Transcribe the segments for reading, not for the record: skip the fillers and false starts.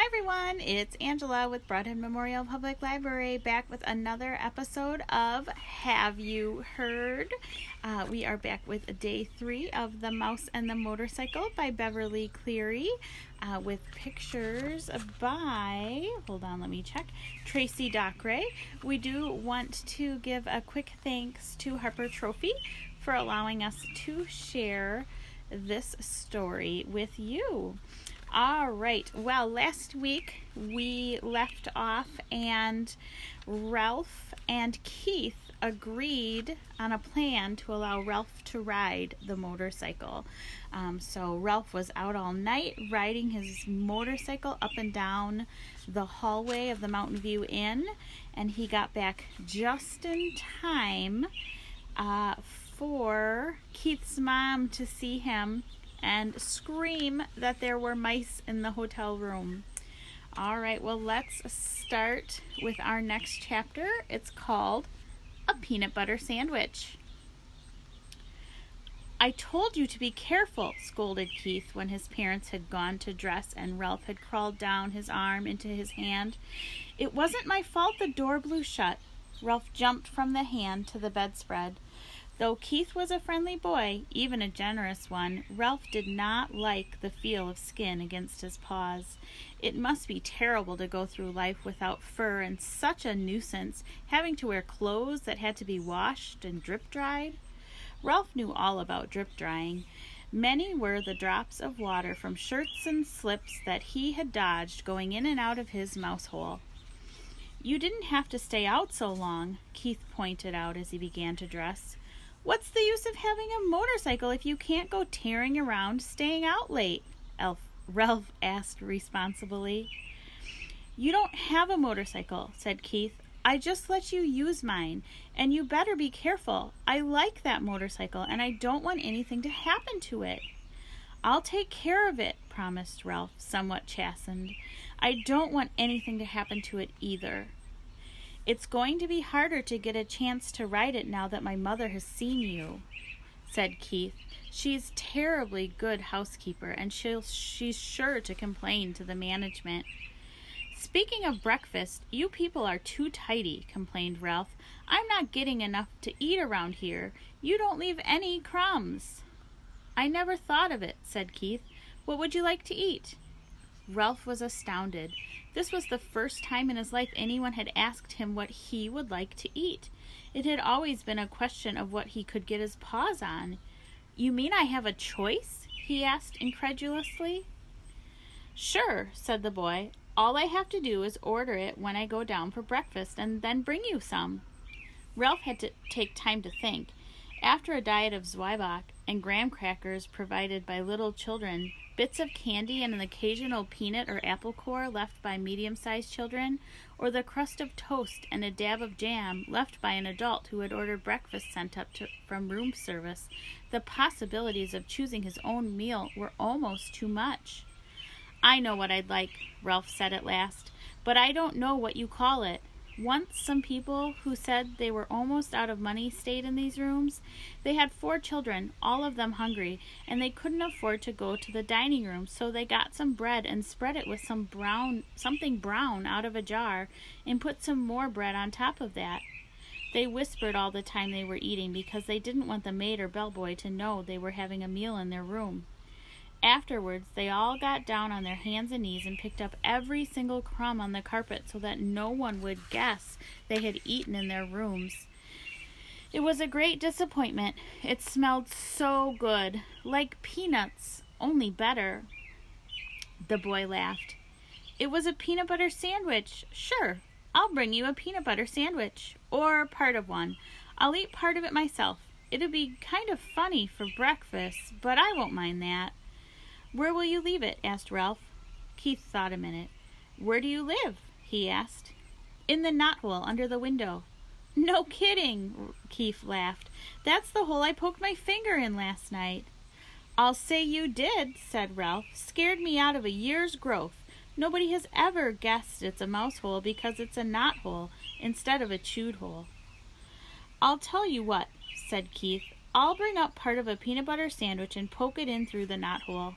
Hi everyone, it's Angela with Broadhead Memorial Public Library back with another episode of Have You Heard? We are back with day 3 of The Mouse and the Motorcycle by Beverly Cleary with pictures by, Tracy Dockeray. We do want to give a quick thanks to Harper Trophy for allowing us to share this story with you. All right, well, last week we left off and Ralph and Keith agreed on a plan to allow Ralph to ride the motorcycle. So Ralph was out all night riding his motorcycle up and down the hallway of the Mountain View Inn, and he got back just in time for Keith's mom to see him and scream that there were mice in the hotel room. All right, well, let's start with our next chapter. It's called A Peanut Butter Sandwich. I told you to be careful, scolded Keith when his parents had gone to dress and Ralph had crawled down his arm into his hand. It wasn't my fault the door blew shut. Ralph jumped from the hand to the bedspread. Though Keith was a friendly boy, even a generous one, Ralph did not like the feel of skin against his paws. It must be terrible to go through life without fur and such a nuisance, having to wear clothes that had to be washed and drip-dried. Ralph knew all about drip-drying. Many were the drops of water from shirts and slips that he had dodged going in and out of his mouse hole. You didn't have to stay out so long, Keith pointed out as he began to dress. What's the use of having a motorcycle if you can't go tearing around staying out late? Ralph asked responsibly. You don't have a motorcycle, said Keith. I just let you use mine, and you better be careful. I like that motorcycle, and I don't want anything to happen to it. I'll take care of it, promised Ralph, somewhat chastened. I don't want anything to happen to it either. It's going to be harder to get a chance to ride it now that my mother has seen you, said Keith. She's terribly good housekeeper, and she's sure to complain to the management. Speaking of breakfast, you people are too tidy, complained Ralph. I'm not getting enough to eat around here. You don't leave any crumbs. I never thought of it, said Keith. What would you like to eat? Ralph was astounded. This was the first time in his life anyone had asked him what he would like to eat. It had always been a question of what he could get his paws on. You mean I have a choice? He asked incredulously. Sure, said the boy. All I have to do is order it when I go down for breakfast and then bring you some. Ralph had to take time to think. After a diet of Zwieback and graham crackers provided by little children, bits of candy and an occasional peanut or apple core left by medium-sized children, or the crust of toast and a dab of jam left by an adult who had ordered breakfast sent up from room service, the possibilities of choosing his own meal were almost too much. I know what I'd like, Ralph said at last, but I don't know what you call it. Once some people who said they were almost out of money stayed in these rooms. They had 4 children, all of them hungry, and they couldn't afford to go to the dining room, so they got some bread and spread it with something brown out of a jar and put some more bread on top of that. They whispered all the time they were eating because they didn't want the maid or bellboy to know they were having a meal in their room. Afterwards, they all got down on their hands and knees and picked up every single crumb on the carpet so that no one would guess they had eaten in their rooms. It was a great disappointment. It smelled so good, like peanuts, only better. The boy laughed. It was a peanut butter sandwich. Sure, I'll bring you a peanut butter sandwich, or part of one. I'll eat part of it myself. It'll be kind of funny for breakfast, but I won't mind that. Where will you leave it? Asked Ralph. Keith thought a minute. Where do you live? He asked. In the knothole under the window. No kidding, Keith laughed. That's the hole I poked my finger in last night. I'll say you did, said Ralph. Scared me out of a year's growth. Nobody has ever guessed it's a mouse hole because it's a knothole instead of a chewed hole. I'll tell you what, said Keith. I'll bring up part of a peanut butter sandwich and poke it in through the knothole.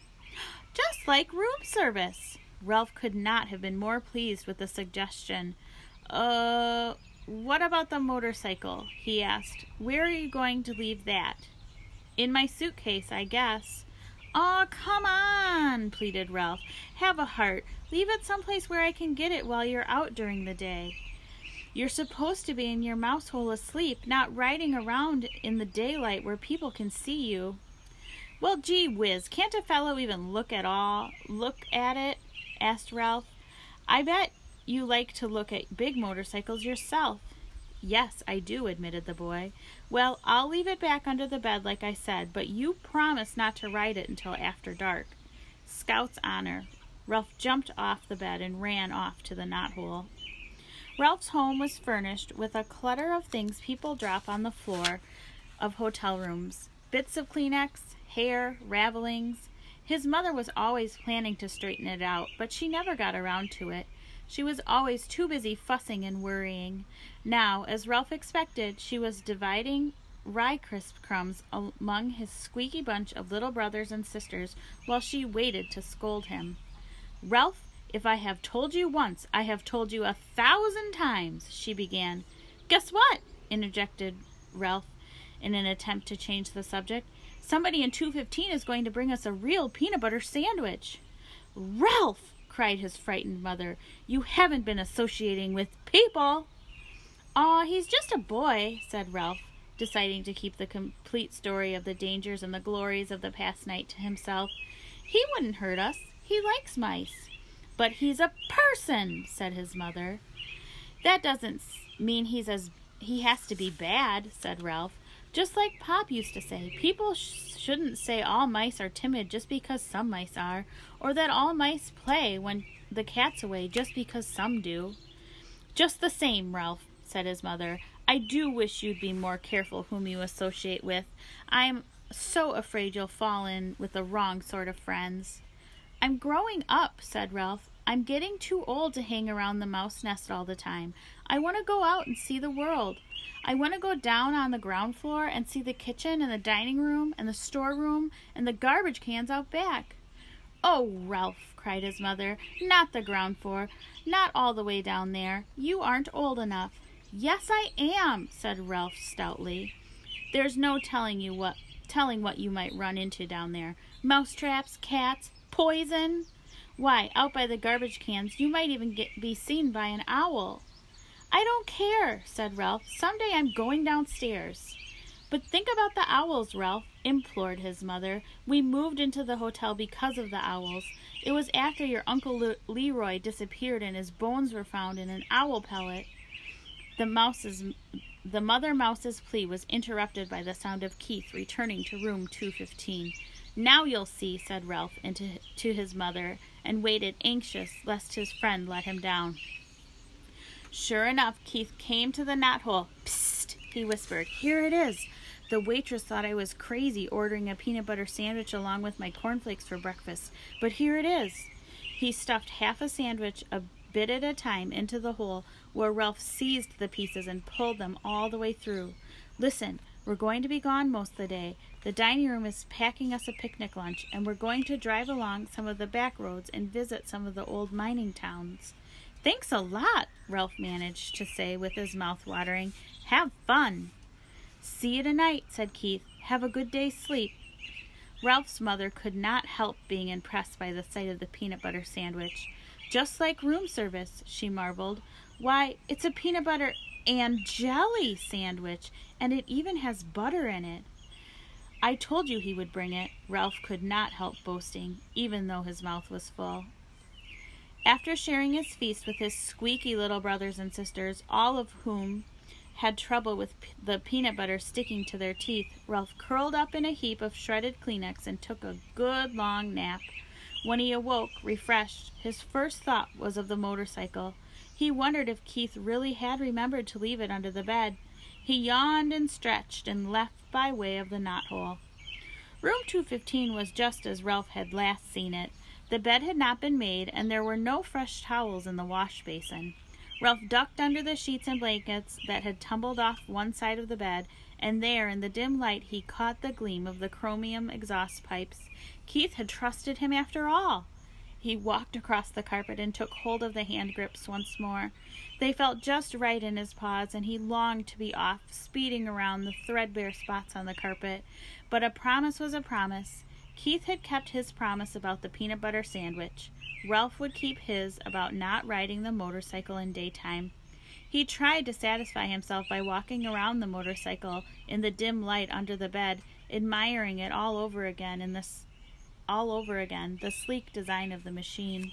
Just like room service. Ralph could not have been more pleased with the suggestion. What about the motorcycle?" he asked. "Where are you going to leave that?" "In my suitcase, I guess." "Aw, come on," pleaded Ralph. "Have a heart. Leave it someplace where I can get it while you're out during the day. You're supposed to be in your mouse hole asleep, not riding around in the daylight where people can see you." "Well, gee whiz, can't a fellow even look at it?" asked Ralph. "I bet you like to look at big motorcycles yourself." "Yes, I do," admitted the boy. "Well, I'll leave it back under the bed like I said, but you promise not to ride it until after dark." "Scout's honor." Ralph jumped off the bed and ran off to the knothole. Ralph's home was furnished with a clutter of things people drop on the floor of hotel rooms. Bits of Kleenex, hair, ravelings. His mother was always planning to straighten it out, but she never got around to it. She was always too busy fussing and worrying. Now, as Ralph expected, she was dividing rye crisp crumbs among his squeaky bunch of little brothers and sisters while she waited to scold him. "Ralph, if I have told you once, I have told you 1,000 times," she began. "Guess what?" interjected Ralph in an attempt to change the subject. "Somebody in 215 is going to bring us a real peanut butter sandwich." "Ralph!" cried his frightened mother. "You haven't been associating with people." "Aw, he's just a boy," said Ralph, deciding to keep the complete story of the dangers and the glories of the past night to himself. "He wouldn't hurt us. He likes mice." "But he's a person," said his mother. "That doesn't mean he has to be bad," said Ralph. "Just like Pop used to say, people shouldn't say all mice are timid just because some mice are, or that all mice play when the cat's away just because some do." "Just the same, Ralph," said his mother, "I do wish you'd be more careful whom you associate with. I'm so afraid you'll fall in with the wrong sort of friends." "I'm growing up," said Ralph. "I'm getting too old to hang around the mouse nest all the time. I want to go out and see the world. I want to go down on the ground floor and see the kitchen and the dining room and the storeroom and the garbage cans out back." "Oh, Ralph," cried his mother, "not the ground floor, not all the way down there. You aren't old enough." "Yes, I am," said Ralph stoutly. "There's no telling what you might run into down there. Mouse traps, cats, poison. Why, out by the garbage cans you might even be seen by an owl." "I don't care," said Ralph. "Someday I'm going downstairs." "But think about the owls, Ralph," implored his mother. "We moved into the hotel because of the owls. It was after your Uncle Leroy disappeared and his bones were found in an owl pellet." The mother mouse's plea was interrupted by the sound of Keith returning to room 215. "Now you'll see," said Ralph to his mother, and waited anxious lest his friend let him down. Sure enough, Keith came to the knothole. "Psst," he whispered. "Here it is. The waitress thought I was crazy ordering a peanut butter sandwich along with my cornflakes for breakfast, but here it is." He stuffed half a sandwich a bit at a time into the hole, where Ralph seized the pieces and pulled them all the way through. "Listen, we're going to be gone most of the day. The dining room is packing us a picnic lunch, and we're going to drive along some of the back roads and visit some of the old mining towns." "Thanks a lot," Ralph managed to say with his mouth watering. "Have fun." "See you tonight," said Keith. "Have a good day's sleep." Ralph's mother could not help being impressed by the sight of the peanut butter sandwich. "Just like room service," she marveled. "Why, it's a peanut butter and jelly sandwich, and it even has butter in it." "I told you he would bring it," Ralph could not help boasting, even though his mouth was full. After sharing his feast with his squeaky little brothers and sisters, all of whom had trouble with the peanut butter sticking to their teeth, Ralph curled up in a heap of shredded Kleenex and took a good long nap. When he awoke, refreshed, his first thought was of the motorcycle. He wondered if Keith really had remembered to leave it under the bed. He yawned and stretched and left by way of the knothole. Room 215 was just as Ralph had last seen it. The bed had not been made, and there were no fresh towels in the wash basin. Ralph ducked under the sheets and blankets that had tumbled off one side of the bed, and there, in the dim light, he caught the gleam of the chromium exhaust pipes. Keith had trusted him after all. He walked across the carpet and took hold of the hand grips once more. They felt just right in his paws, and he longed to be off, speeding around the threadbare spots on the carpet. But a promise was a promise. Keith had kept his promise about the peanut butter sandwich. Ralph would keep his about not riding the motorcycle in daytime. He tried to satisfy himself by walking around the motorcycle in the dim light under the bed, admiring it all over again, the sleek design of the machine.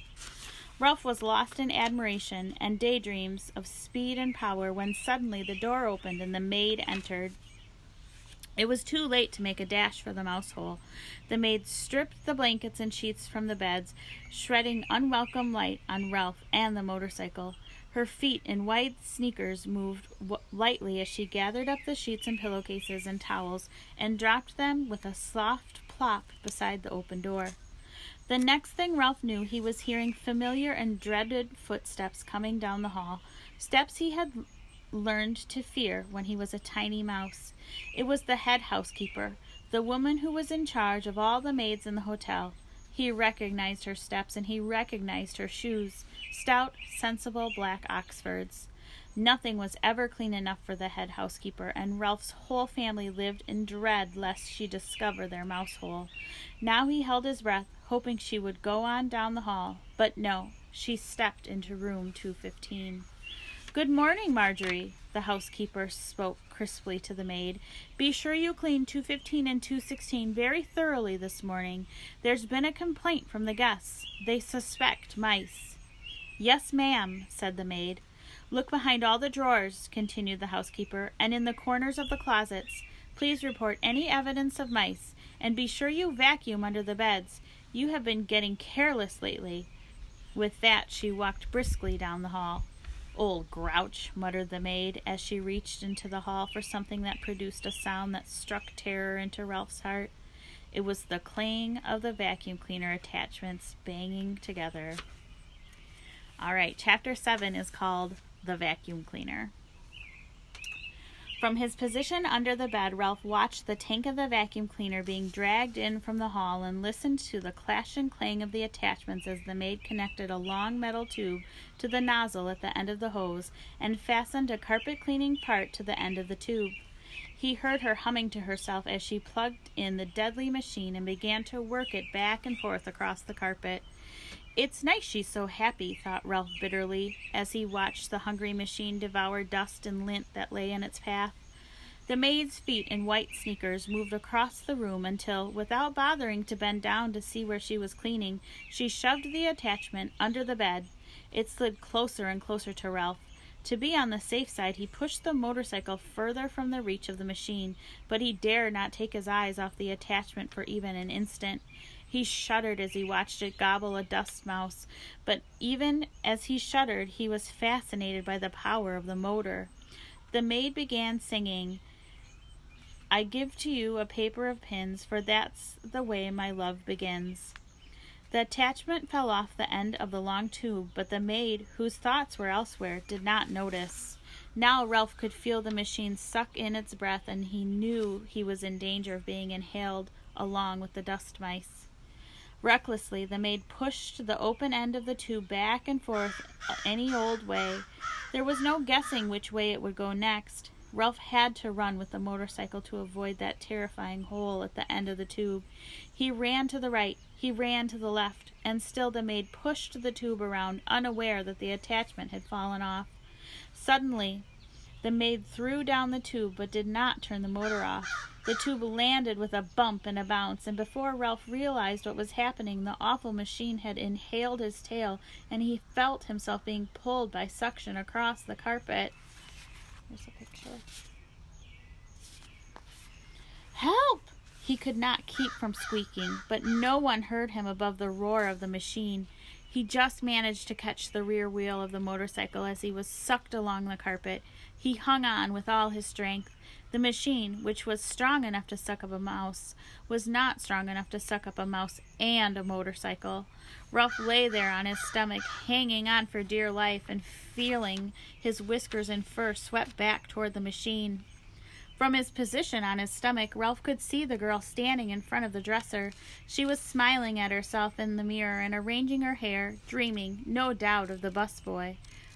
Ralph was lost in admiration and daydreams of speed and power when suddenly the door opened and the maid entered. It was too late to make a dash for the mouse hole. The maid stripped the blankets and sheets from the beds, shedding unwelcome light on Ralph and the motorcycle. Her feet in white sneakers moved lightly as she gathered up the sheets and pillowcases and towels and dropped them with a soft plop beside the open door. The next thing Ralph knew, he was hearing familiar and dreaded footsteps coming down the hall, steps he had learned to fear when he was a tiny mouse. It was the head housekeeper, the woman who was in charge of all the maids in the hotel. He recognized her steps, and he recognized her shoes, stout, sensible black Oxfords. Nothing was ever clean enough for the head housekeeper, and Ralph's whole family lived in dread lest she discover their mouse hole. Now he held his breath, hoping she would go on down the hall, but no, she stepped into room 215. "Good morning, Marjorie," the housekeeper spoke crisply to the maid. "Be sure you clean 215 and 216 very thoroughly this morning. There's been a complaint from the guests. They suspect mice." "Yes, ma'am," said the maid. "Look behind all the drawers," continued the housekeeper, "and in the corners of the closets. Please report any evidence of mice, and be sure you vacuum under the beds. You have been getting careless lately." With that, she walked briskly down the hall. "Old grouch," muttered the maid as she reached into the hall for something that produced a sound that struck terror into Ralph's heart. It was the clang of the vacuum cleaner attachments banging together. All right, Chapter 7 is called The Vacuum Cleaner. From his position under the bed, Ralph watched the tank of the vacuum cleaner being dragged in from the hall and listened to the clash and clang of the attachments as the maid connected a long metal tube to the nozzle at the end of the hose and fastened a carpet-cleaning part to the end of the tube. He heard her humming to herself as she plugged in the deadly machine and began to work it back and forth across the carpet. "It's nice she's so happy," thought Ralph bitterly, as he watched the hungry machine devour dust and lint that lay in its path. The maid's feet in white sneakers moved across the room until, without bothering to bend down to see where she was cleaning, she shoved the attachment under the bed. It slid closer and closer to Ralph. To be on the safe side, he pushed the motorcycle further from the reach of the machine, but he dared not take his eyes off the attachment for even an instant. He shuddered as he watched it gobble a dust mouse, but even as he shuddered, he was fascinated by the power of the motor. The maid began singing, "I give to you a paper of pins, for that's the way my love begins." The attachment fell off the end of the long tube, but the maid, whose thoughts were elsewhere, did not notice. Now Ralph could feel the machine suck in its breath, and he knew he was in danger of being inhaled along with the dust mice. Recklessly, the maid pushed the open end of the tube back and forth any old way. There was no guessing which way it would go next. Ralph had to run with the motorcycle to avoid that terrifying hole at the end of the tube. He ran to the right, he ran to the left, and still the maid pushed the tube around, unaware that the attachment had fallen off. Suddenly, the maid threw down the tube but did not turn the motor off. The tube landed with a bump and a bounce, and before Ralph realized what was happening, the awful machine had inhaled his tail, and he felt himself being pulled by suction across the carpet. There's a picture. "Help!" He could not keep from squeaking, but no one heard him above the roar of the machine. He just managed to catch the rear wheel of the motorcycle as he was sucked along the carpet. He hung on with all his strength. The machine, which was strong enough to suck up a mouse, was not strong enough to suck up a mouse and a motorcycle. Ralph lay there on his stomach, hanging on for dear life and feeling his whiskers and fur swept back toward the machine. From his position on his stomach, Ralph could see the girl standing in front of the dresser. She was smiling at herself in the mirror and arranging her hair, dreaming, no doubt, of the busboy.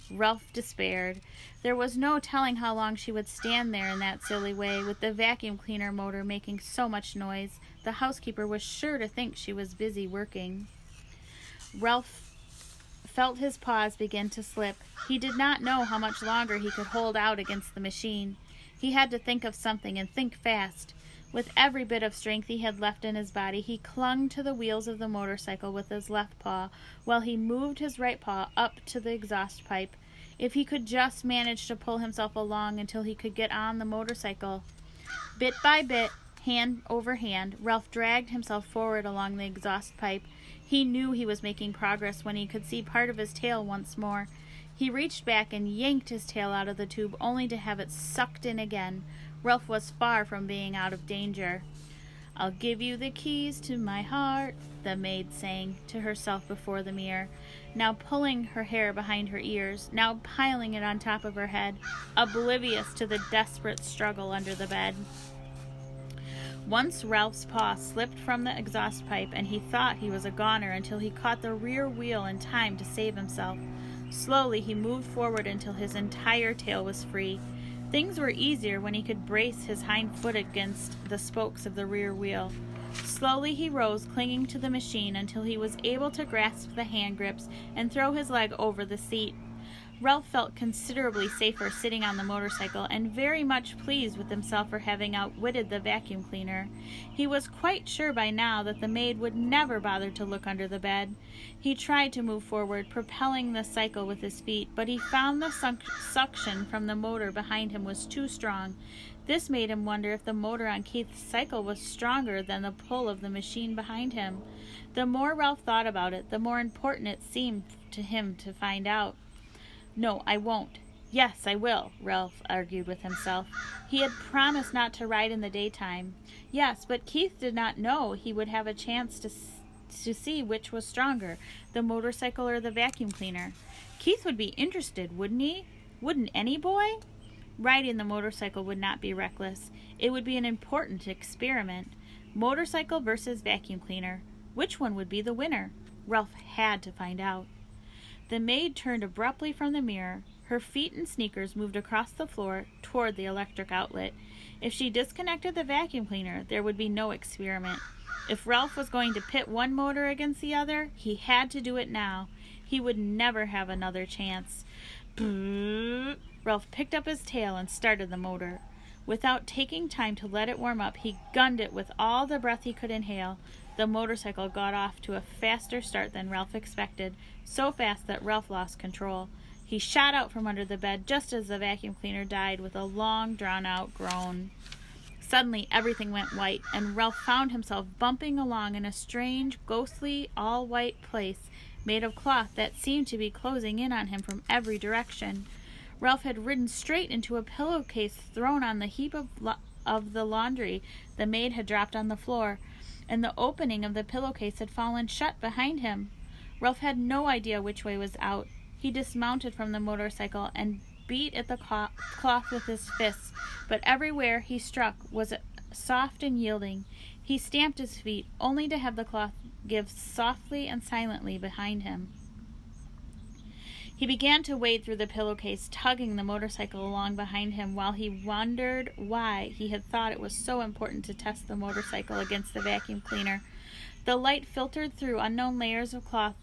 Ralph despaired. There was no telling how long she would stand there in that silly way, with the vacuum cleaner motor making so much noise. The housekeeper was sure to think she was busy working. Ralph felt his paws begin to slip. He did not know how much longer he could hold out against the machine. He had to think of something, and think fast. With every bit of strength he had left in his body, he clung to the wheels of the motorcycle with his left paw, while he moved his right paw up to the exhaust pipe. If he could just manage to pull himself along until he could get on the motorcycle. Bit by bit, hand over hand, Ralph dragged himself forward along the exhaust pipe. He knew he was making progress when he could see part of his tail once more. He reached back and yanked his tail out of the tube, only to have it sucked in again. Ralph was far from being out of danger. "I'll give you the keys to my heart," the maid sang to herself before the mirror, now pulling her hair behind her ears, now piling it on top of her head, oblivious to the desperate struggle under the bed. Once Ralph's paw slipped from the exhaust pipe, and he thought he was a goner until he caught the rear wheel in time to save himself. Slowly he moved forward until his entire tail was free. Things were easier when he could brace his hind foot against the spokes of the rear wheel. Slowly he rose, clinging to the machine, until he was able to grasp the hand grips and throw his leg over the seat. Ralph felt considerably safer sitting on the motorcycle, and very much pleased with himself for having outwitted the vacuum cleaner. He was quite sure by now that the maid would never bother to look under the bed. He tried to move forward, propelling the cycle with his feet, but he found the suction from the motor behind him was too strong. This made him wonder if the motor on Keith's cycle was stronger than the pull of the machine behind him. The more Ralph thought about it, the more important it seemed to him to find out. "No, I won't. Yes, I will," Ralph argued with himself. He had promised not to ride in the daytime. Yes, but Keith did not know he would have a chance to see which was stronger, the motorcycle or the vacuum cleaner. Keith would be interested, wouldn't he? Wouldn't any boy? Riding the motorcycle would not be reckless. It would be an important experiment. Motorcycle versus vacuum cleaner. Which one would be the winner? Ralph had to find out. The maid turned abruptly from the mirror. Her feet and sneakers moved across the floor toward the electric outlet. If she disconnected the vacuum cleaner, there would be no experiment. If Ralph was going to pit one motor against the other, he had to do it now. He would never have another chance. Brrr. Ralph picked up his tail and started the motor. Without taking time to let it warm up, he gunned it with all the breath he could inhale. The motorcycle got off to a faster start than Ralph expected, so fast that Ralph lost control. He shot out from under the bed just as the vacuum cleaner died with a long, drawn-out groan. Suddenly, everything went white, and Ralph found himself bumping along in a strange, ghostly, all-white place made of cloth that seemed to be closing in on him from every direction. Ralph had ridden straight into a pillowcase thrown on the heap of the laundry the maid had dropped on the floor, and the opening of the pillowcase had fallen shut behind him. Ralph had no idea which way was out. He dismounted from the motorcycle and beat at the cloth with his fists, but everywhere he struck was soft and yielding. He stamped his feet, only to have the cloth give softly and silently behind him. He began to wade through the pillowcase, tugging the motorcycle along behind him, while he wondered why he had thought it was so important to test the motorcycle against the vacuum cleaner. The light filtered through unknown layers of cloth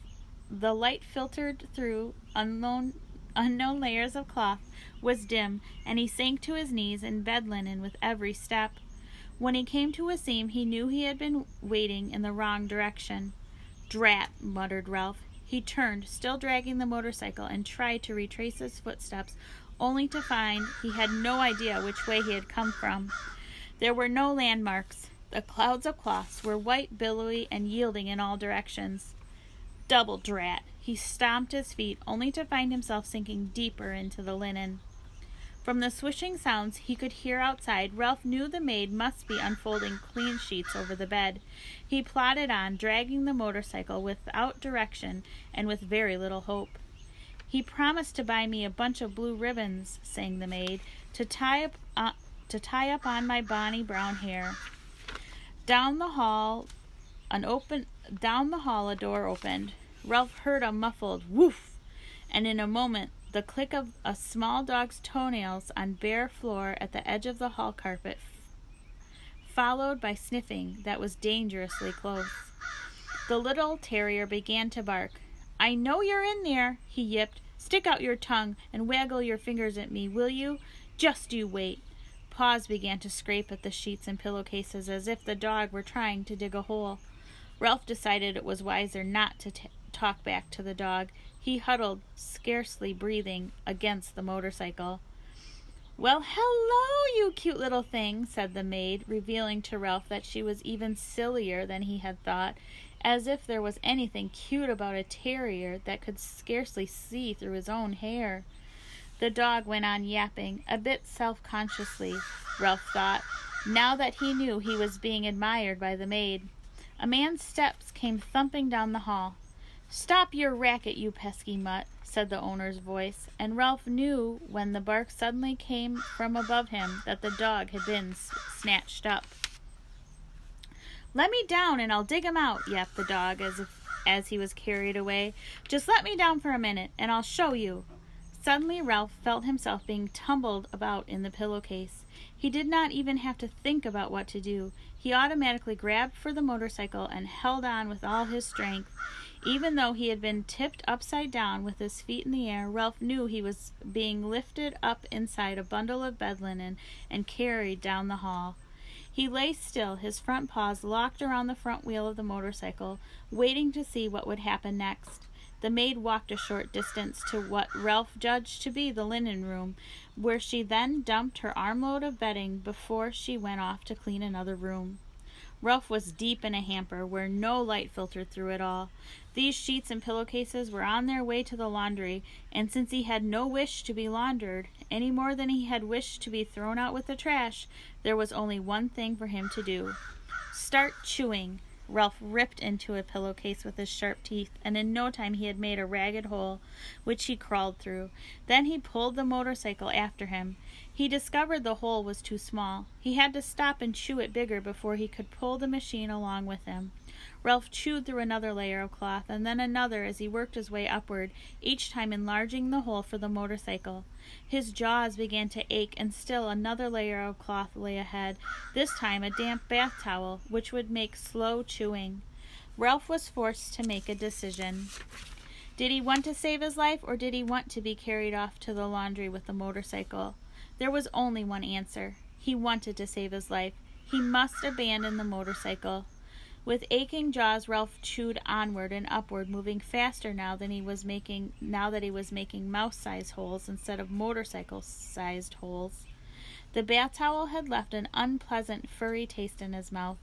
was dim, and he sank to his knees in bed linen with every step. When he came to a seam, he knew he had been wading in the wrong direction. "Drat," muttered Ralph. He turned, still dragging the motorcycle, and tried to retrace his footsteps, only to find he had no idea which way he had come from. There were no landmarks. The clouds of cloths were white, billowy, and yielding in all directions. Double drat! He stomped his feet, only to find himself sinking deeper into the linen. From the swishing sounds he could hear outside, Ralph knew the maid must be unfolding clean sheets over the bed. He plodded on, dragging the motorcycle without direction and with very little hope. "He promised to buy me a bunch of blue ribbons," sang the maid, "to tie to tie up on my bonny brown hair. Down the hall a door opened. Ralph heard a muffled woof, and in a moment the click of a small dog's toenails on bare floor at the edge of the hall carpet, followed by sniffing that was dangerously close. The little terrier began to bark. "I know you're in there," he yipped. "Stick out your tongue and waggle your fingers at me, will you? Just you wait." Paws began to scrape at the sheets and pillowcases as if the dog were trying to dig a hole. Ralph decided it was wiser not to talk back to the dog. He huddled, scarcely breathing, against the motorcycle. "Well, hello, you cute little thing," said the maid, revealing to Ralph that she was even sillier than he had thought, as if there was anything cute about a terrier that could scarcely see through his own hair. The dog went on yapping, a bit self-consciously, Ralph thought, now that he knew he was being admired by the maid. A man's steps came thumping down the hall. "Stop your racket, you pesky mutt," said the owner's voice, and Ralph knew when the bark suddenly came from above him that the dog had been snatched up. "Let me down and I'll dig him out," yapped the dog as he was carried away. "Just let me down for a minute and I'll show you." Suddenly Ralph felt himself being tumbled about in the pillowcase. He did not even have to think about what to do. He automatically grabbed for the motorcycle and held on with all his strength. Even though he had been tipped upside down with his feet in the air, Ralph knew he was being lifted up inside a bundle of bed linen and carried down the hall. He lay still, his front paws locked around the front wheel of the motorcycle, waiting to see what would happen next. The maid walked a short distance to what Ralph judged to be the linen room, where she then dumped her armload of bedding before she went off to clean another room. Ralph was deep in a hamper where no light filtered through at all. These sheets and pillowcases were on their way to the laundry, and since he had no wish to be laundered, any more than he had wished to be thrown out with the trash, there was only one thing for him to do. Start chewing. Ralph ripped into a pillowcase with his sharp teeth, and in no time he had made a ragged hole, which he crawled through. Then he pulled the motorcycle after him. He discovered the hole was too small. He had to stop and chew it bigger before he could pull the machine along with him. Ralph chewed through another layer of cloth, and then another as he worked his way upward, each time enlarging the hole for the motorcycle. His jaws began to ache, and still another layer of cloth lay ahead, this time a damp bath towel, which would make slow chewing. Ralph was forced to make a decision. Did he want to save his life, or did he want to be carried off to the laundry with the motorcycle? There was only one answer. He wanted to save his life. He must abandon the motorcycle. With aching jaws, Ralph chewed onward and upward, moving faster now that he was making mouse-sized holes instead of motorcycle-sized holes. The bath towel had left an unpleasant, furry taste in his mouth.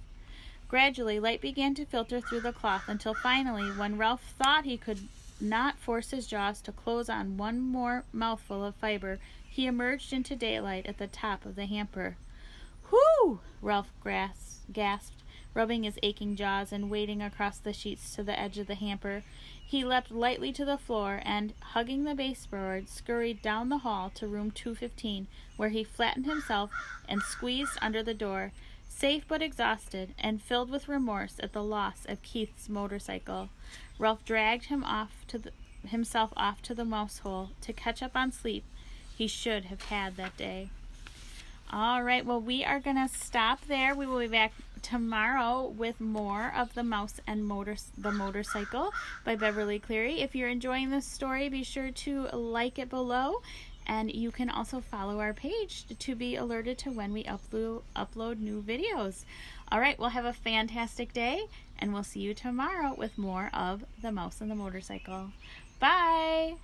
Gradually, light began to filter through the cloth until finally, when Ralph thought he could not force his jaws to close on one more mouthful of fiber, he emerged into daylight at the top of the hamper. "Whew!" Ralph gasped, rubbing his aching jaws and wading across the sheets to the edge of the hamper. He leapt lightly to the floor and, hugging the baseboard, scurried down the hall to room 215, where he flattened himself and squeezed under the door, safe but exhausted, and filled with remorse at the loss of Keith's motorcycle. Ralph dragged himself off to the mouse hole to catch up on sleep he should have had that day. All right, well, we are going to stop there. We will be back tomorrow with more of The Mouse and the Motorcycle by Beverly Cleary. If you're enjoying this story, be sure to like it below, and you can also follow our page to be alerted to when we upload new videos. All right, well, have a fantastic day, and we'll see you tomorrow with more of The Mouse and the Motorcycle. Bye!